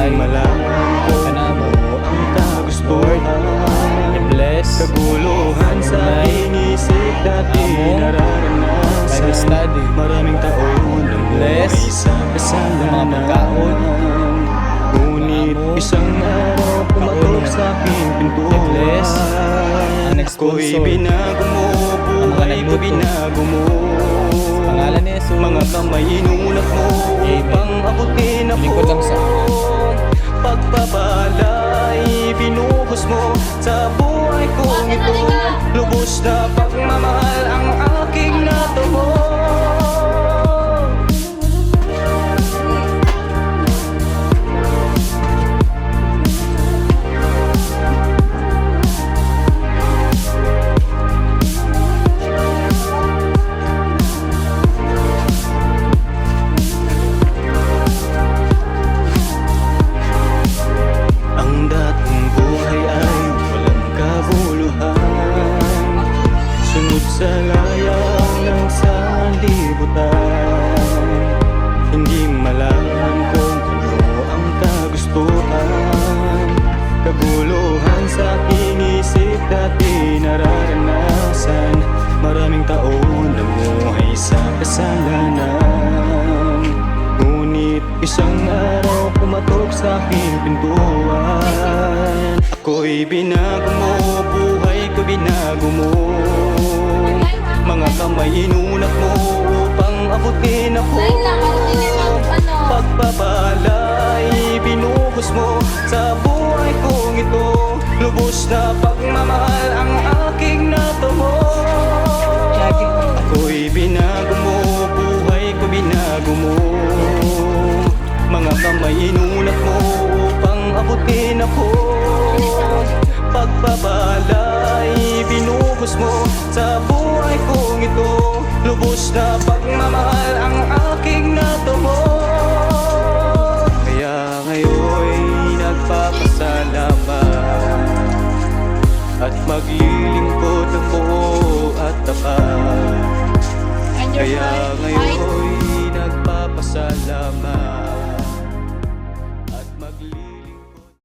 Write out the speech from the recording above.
buhay. Kanamo ang kagustuhan, i-bless kaguluhan sa inisip dati nararanasan. Bible study, Maraming taon na bless buhay sa mga kasalanan. pagkaon. Ngunit isang araw pumatok sa aking I-bless pintuan. ang Ako'y nag-sponsor. binago mo, buhay ko nagluto. binago mo. Pangalan ni Jesus. Mga kamay inunat mo upang abutin ako. Lingkod lang sa pagpapalay, binuhos mo sa buhay kong ito. Lubos na pagmamahal ang aking natubo. Ang dating buhay ay walang kabuluhan, sunod sa layang ng sanlibutan. Hindi malaman kung ano ang kagustuhan, kaguluhan sa aking isip dati nararanasan. Maraming taon na buhay sa kasalanan, ngunit isang araw pumatok sa aking pintuan. Ako'y binago mo, buhay ko binago mo. Mga kamay inunat mo upang abutin ako. Pagpapalay, binuhos mo sa buhay kong ito. Lubos na pagmamahal ang aking natubo. Ako'y binago mo, buhay ko binago mo. Mga kamay inunat mo upang abutin ako. Pagpapalay, binuhos mo sa buhay kong ito. Lubos na pagmamahal ang aking natubo. Kaya ngayon'y nagpapasalamat at maglilingkod ako at tapat. Kaya ngayon'y nagpapasalamat at maglilingkod